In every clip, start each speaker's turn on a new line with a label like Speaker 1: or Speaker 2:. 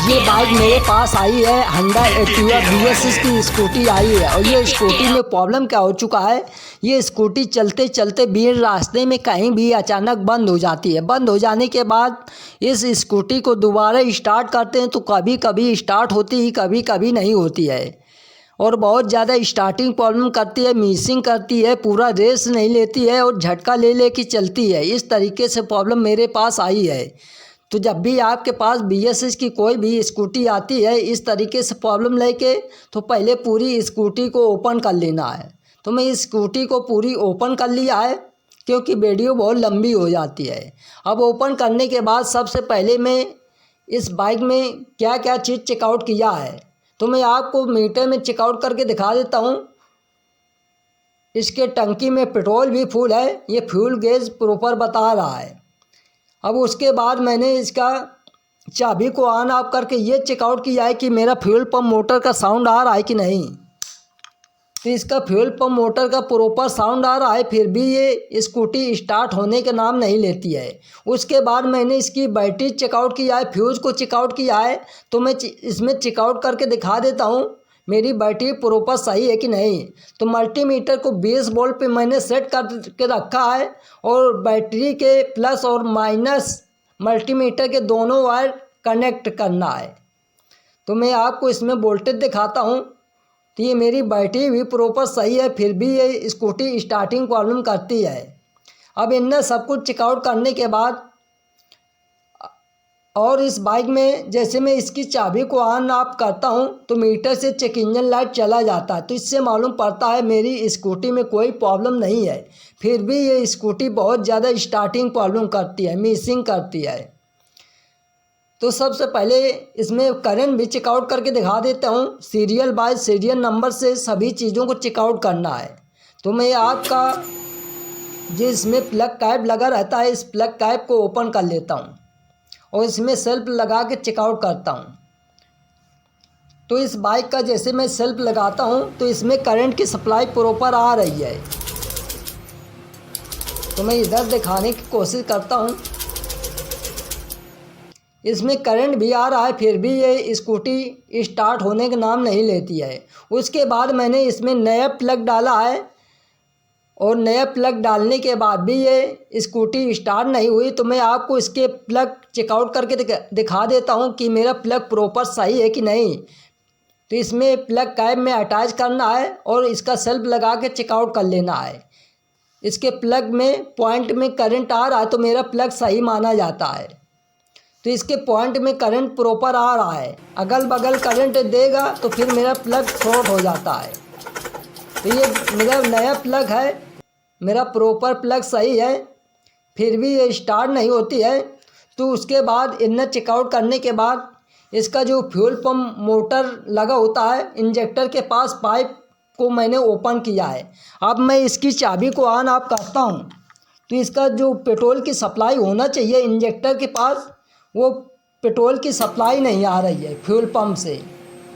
Speaker 1: ये बाइक मेरे पास आई है Honda Activa BS6 की स्कूटी आई है। और ये स्कूटी में प्रॉब्लम क्या हो चुका है, ये स्कूटी चलते चलते बीच रास्ते में कहीं भी अचानक बंद हो जाती है। बंद हो जाने के बाद इस स्कूटी को दोबारा स्टार्ट करते हैं तो कभी कभी स्टार्ट होती ही, कभी कभी नहीं होती है। और बहुत ज़्यादा स्टार्टिंग प्रॉब्लम करती है, मिसिंग करती है, पूरा रेस नहीं लेती है और झटका ले ले के चलती है। इस तरीके से प्रॉब्लम मेरे पास आई है। तो जब भी आपके पास BS6 की कोई भी स्कूटी आती है इस तरीके से प्रॉब्लम लेके, तो पहले पूरी स्कूटी को ओपन कर लेना है। तो मैं इस स्कूटी को पूरी ओपन कर लिया है क्योंकि वीडियो बहुत लंबी हो जाती है। अब ओपन करने के बाद सबसे पहले मैं इस बाइक में क्या क्या चीज़ चेकआउट किया है तो मैं आपको मीटर में चेकआउट करके दिखा देता हूँ। इसके टंकी में पेट्रोल भी फुल है, ये फ्यूल गेज प्रॉपर बता रहा है। अब उसके बाद मैंने इसका चाबी को ऑन ऑफ करके ये चेकआउट किया है कि मेरा फ्यूल पंप मोटर का साउंड आ रहा है कि नहीं। तो इसका फ्यूल पंप मोटर का प्रॉपर साउंड आ रहा है, फिर भी ये स्कूटी स्टार्ट होने के नाम नहीं लेती है। उसके बाद मैंने इसकी बैटरी चेकआउट किया है, फ्यूज़ को चेकआउट किया है। तो मैं इसमें चेकआउट करके दिखा देता हूँ मेरी बैटरी प्रॉपर सही है कि नहीं। तो मल्टीमीटर को 20 वोल्ट पे मैंने सेट करके रखा है और बैटरी के प्लस और माइनस मल्टीमीटर के दोनों वायर कनेक्ट करना है। तो मैं आपको इसमें वोल्टेज दिखाता हूँ। तो ये मेरी बैटरी भी प्रॉपर सही है, फिर भी ये स्कूटी स्टार्टिंग प्रॉब्लम करती है। अब इनने सब कुछ चेकआउट करने के बाद और इस बाइक में जैसे मैं इसकी चाबी को ऑन ऑफ करता हूं तो मीटर से चेक इंजन लाइट चला जाता है। तो इससे मालूम पड़ता है मेरी स्कूटी में कोई प्रॉब्लम नहीं है। फिर भी ये स्कूटी बहुत ज़्यादा स्टार्टिंग प्रॉब्लम करती है, मिसिंग करती है। तो सबसे पहले इसमें करंट भी चेकआउट करके दिखा देता हूँ। सीरियल बाय सीरियल नंबर से सभी चीज़ों को चेकआउट करना है। तो मैं आपका जिसमें प्लग कैप लगा रहता है इस प्लग कैप को ओपन कर लेता हूँ और इसमें सेल्फ लगा के चेकआउट करता हूँ। तो इस बाइक का जैसे मैं सेल्फ लगाता हूँ तो इसमें करंट की सप्लाई प्रॉपर आ रही है। तो मैं इधर दिखाने की कोशिश करता हूँ, इसमें करंट भी आ रहा है, फिर भी ये स्कूटी स्टार्ट होने का नाम नहीं लेती है। उसके बाद मैंने इसमें नया प्लग डाला है और नया प्लग डालने के बाद भी ये स्कूटी स्टार्ट नहीं हुई। तो मैं आपको इसके प्लग चेकआउट करके दिखा देता हूँ कि मेरा प्लग प्रॉपर सही है कि नहीं। तो इसमें प्लग कैप में अटैच करना है और इसका सेल्फ लगा के चेकआउट कर लेना है। इसके प्लग में पॉइंट में करंट आ रहा है तो मेरा प्लग सही माना जाता है। तो इसके पॉइंट में करंट प्रॉपर आ रहा है, अगल बगल करंट देगा तो फिर मेरा प्लग शॉर्ट हो जाता है। तो ये मेरा नया प्लग है, मेरा प्रॉपर प्लग सही है, फिर भी ये स्टार्ट नहीं होती है। तो उसके बाद इनर चेकआउट करने के बाद इसका जो फ्यूल पंप मोटर लगा होता है इंजेक्टर के पास पाइप को मैंने ओपन किया है। अब मैं इसकी चाबी को ऑन ऑफ करता हूँ तो इसका जो पेट्रोल की सप्लाई होना चाहिए इंजेक्टर के पास, वो पेट्रोल की सप्लाई नहीं आ रही है फ्यूल पंप से,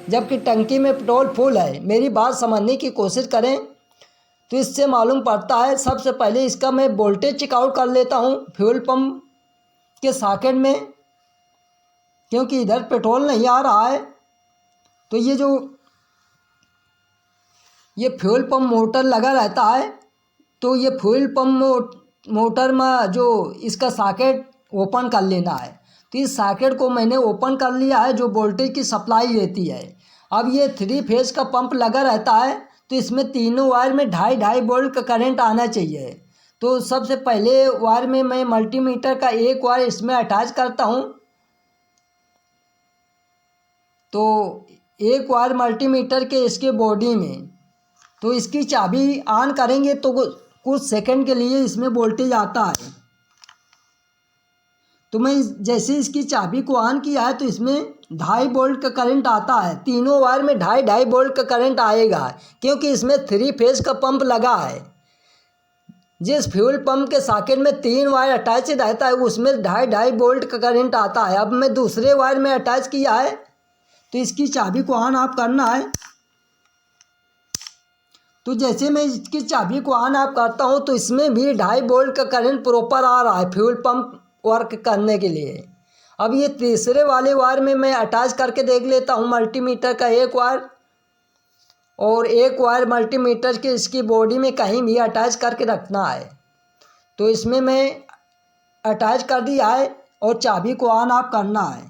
Speaker 1: जबकि टंकी में पेट्रोल फुल है। मेरी बात समझने की कोशिश करें तो इससे मालूम पड़ता है। सबसे पहले इसका मैं वोल्टेज चेकआउट कर लेता हूँ फ्यूल पंप के सॉकेट में, क्योंकि इधर पेट्रोल नहीं आ रहा है। तो ये फ्यूल पंप मोटर लगा रहता है, तो ये फ्यूल पंप मोटर में जो इसका सॉकेट ओपन कर लेना है। तो इस सॉकेट को मैंने ओपन कर लिया है जो वोल्टेज की सप्लाई देती है। अब ये 3 फेज का पंप लगा रहता है तो इसमें तीनों वायर में 2.5 वोल्ट का करंट आना चाहिए। तो सबसे पहले वायर में मैं मल्टीमीटर का एक वायर इसमें अटैच करता हूँ। तो एक वायर मल्टीमीटर के इसके बॉडी में, तो इसकी चाबी ऑन करेंगे तो कुछ सेकंड के लिए इसमें वोल्टेज आता है। तो मैं जैसे इसकी चाबी को ऑन किया है तो इसमें 2.5 वोल्ट का करंट आता है। तीनों वायर में 2.5 वोल्ट का करंट आएगा क्योंकि इसमें 3 फेज का पंप लगा है। जिस फ्यूल पंप के सॉकेट में 3 वायर अटैच रहता है उसमें 2.5 वोल्ट का करंट आता है। अब मैं दूसरे वायर में अटैच किया है तो इसकी चाबी को ऑन ऑफ करना है। तो जैसे मैं इसकी चाबी को ऑन ऑफ करता हूँ तो इसमें भी 2.5 वोल्ट का करंट प्रॉपर आ रहा है फ्यूल पंप वर्क करने के लिए। अब ये तीसरे वाले वायर में मैं अटैच करके देख लेता हूँ मल्टीमीटर का एक वायर, और एक वायर मल्टीमीटर के इसकी बॉडी में कहीं भी अटैच करके रखना है। तो इसमें मैं अटैच कर दिया है और चाबी को ऑन ऑफ करना है।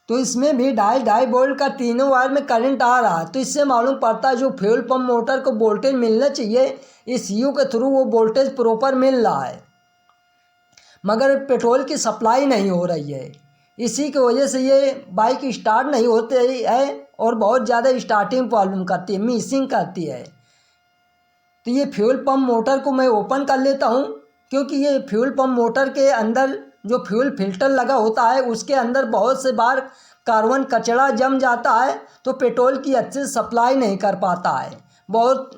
Speaker 1: तो इसमें भी 2.5 वोल्ट का तीनों वायर में करंट आ रहा है। तो इससे मालूम पड़ता है जो फ्यूल पंप मोटर को वोल्टेज मिलना चाहिए इस यू के थ्रू वो वोल्टेज प्रॉपर मिल रहा है, मगर पेट्रोल की सप्लाई नहीं हो रही है। इसी की वजह से ये बाइक स्टार्ट नहीं होते है और बहुत ज़्यादा स्टार्टिंग प्रॉब्लम करती है, मिसिंग करती है। तो ये फ्यूल पंप मोटर को मैं ओपन कर लेता हूँ, क्योंकि ये फ्यूल पंप मोटर के अंदर जो फ्यूल फिल्टर लगा होता है उसके अंदर बहुत से बार कार्बन कचरा जम जाता है, तो पेट्रोल की अच्छे से सप्लाई नहीं कर पाता है। बहुत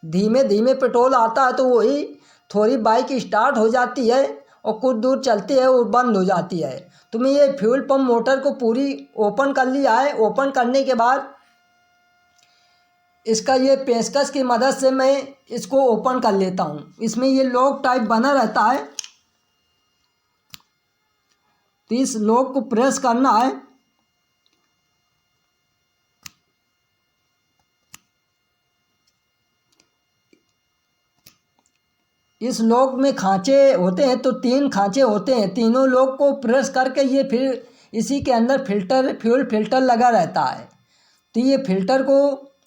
Speaker 1: धीमे धीमे पेट्रोल आता है, तो वही थोड़ी बाइक स्टार्ट हो जाती है और कुछ दूर चलती है और बंद हो जाती है। तो मैं ये फ्यूल पंप मोटर को पूरी ओपन कर लिया है। ओपन करने के बाद इसका ये पेचकस की मदद से मैं इसको ओपन कर लेता हूँ। इसमें ये लॉक टाइप बना रहता है, तो इस लॉक को प्रेस करना है। इस लॉक में खांचे होते हैं, तो 3 खांचे होते हैं। तीनों लॉक को प्रेस करके ये फिर इसी के अंदर फ्यूल फिल्टर लगा रहता है। तो ये फिल्टर को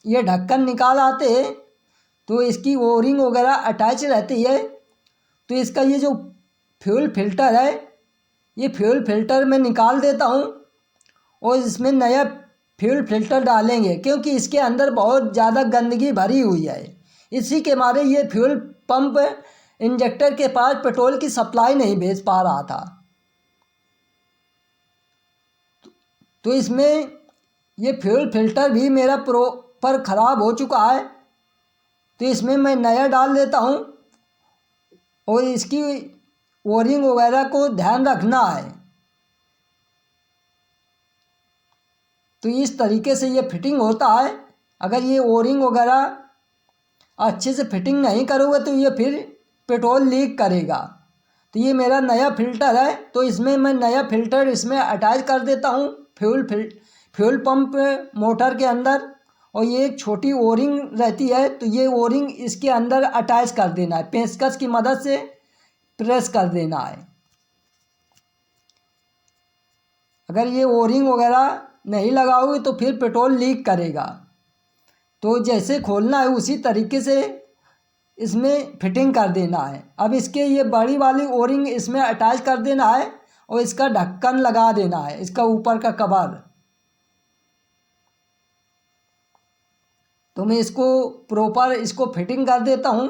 Speaker 1: ये ढक्कन निकाल आते हैं, तो इसकी ओरिंग वगैरह अटैच रहती है। तो इसका ये जो फ्यूल फिल्टर है, ये फ्यूल फिल्टर में निकाल देता हूँ और इसमें नया फ्यूल फिल्टर डालेंगे, क्योंकि इसके अंदर बहुत ज़्यादा गंदगी भरी हुई है। इसी के मारे ये फ्यूल पंप इंजेक्टर के पास पेट्रोल की सप्लाई नहीं भेज पा रहा था। तो इसमें ये फ्यूल फिल्टर भी मेरा प्रॉपर ख़राब हो चुका है, तो इसमें मैं नया डाल देता हूँ और इसकी ओरिंग वगैरह को ध्यान रखना है। तो इस तरीके से ये फिटिंग होता है। अगर ये ओरिंग वगैरह अच्छे से फिटिंग नहीं करोगे तो ये फिर पेट्रोल लीक करेगा। तो ये मेरा नया फ़िल्टर है, तो इसमें मैं नया फ़िल्टर इसमें अटैच कर देता हूँ फ्यूल पंप मोटर के अंदर। और ये एक छोटी ओरिंग रहती है, तो ये ओरिंग इसके अंदर अटैच कर देना है, पेचकस की मदद से प्रेस कर देना है। अगर ये ओरिंग वगैरह नहीं लगाओगे तो फिर पेट्रोल लीक करेगा। तो जैसे खोलना है उसी तरीके से इसमें फिटिंग कर देना है। अब इसके ये बड़ी वाली ओरिंग इसमें अटैच कर देना है और इसका ढक्कन लगा देना है, इसका ऊपर का कवर। तो मैं इसको प्रॉपर इसको फिटिंग कर देता हूँ।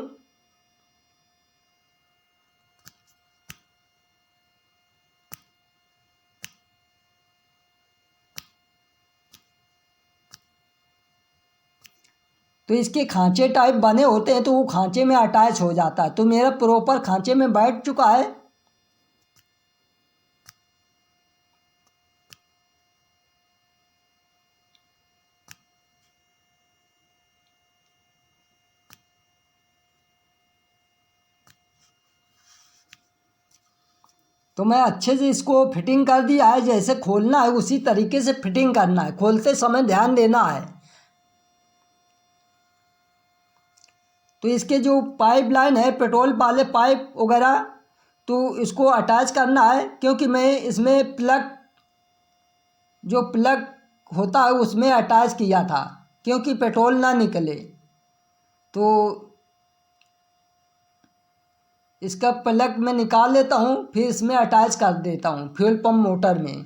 Speaker 1: तो इसके खांचे टाइप बने होते हैं, तो वो खांचे में अटैच हो जाता है। तो मेरा प्रॉपर खांचे में बैठ चुका है। तो मैं अच्छे से इसको फिटिंग कर दिया है। जैसे खोलना है उसी तरीके से फिटिंग करना है, खोलते समय ध्यान देना है। तो इसके जो पाइप लाइन है, पेट्रोल वाले पाइप वगैरह, तो इसको अटैच करना है, क्योंकि मैं इसमें जो प्लग होता है उसमें अटैच किया था, क्योंकि पेट्रोल ना निकले। तो इसका प्लग मैं निकाल लेता हूँ, फिर इसमें अटैच कर देता हूँ फ्यूल पंप मोटर में।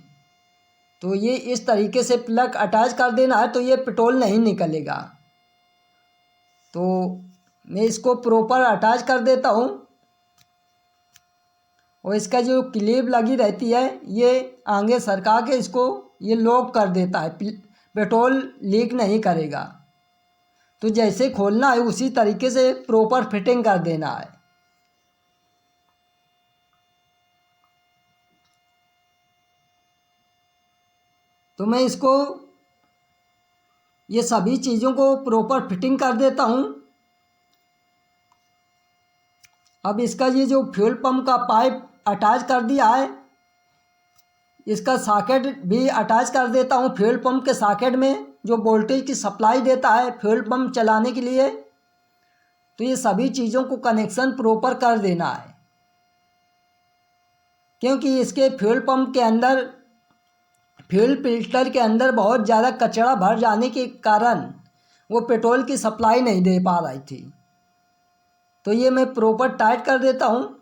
Speaker 1: तो ये इस तरीके से प्लग अटैच कर देना है, तो ये पेट्रोल नहीं निकलेगा। तो मैं इसको प्रॉपर अटैच कर देता हूँ और इसका जो क्लिप लगी रहती है ये आगे सरका के इसको ये लॉक कर देता है, पेट्रोल लीक नहीं करेगा। तो जैसे खोलना है उसी तरीके से प्रॉपर फिटिंग कर देना है। तो मैं इसको ये सभी चीज़ों को प्रॉपर फिटिंग कर देता हूँ। अब इसका ये जो फ्यूल पंप का पाइप अटैच कर दिया है, इसका सॉकेट भी अटैच कर देता हूँ फ्यूल पंप के सॉकेट में, जो वोल्टेज की सप्लाई देता है फ्यूल पंप चलाने के लिए। तो ये सभी चीज़ों को कनेक्शन प्रॉपर कर देना है, क्योंकि इसके फ्यूल पंप के अंदर, फ्यूल फिल्टर के अंदर बहुत ज़्यादा कचरा भर जाने के कारण वो पेट्रोल की सप्लाई नहीं दे पा रही थी। तो ये मैं प्रॉपर टाइट कर देता हूँ।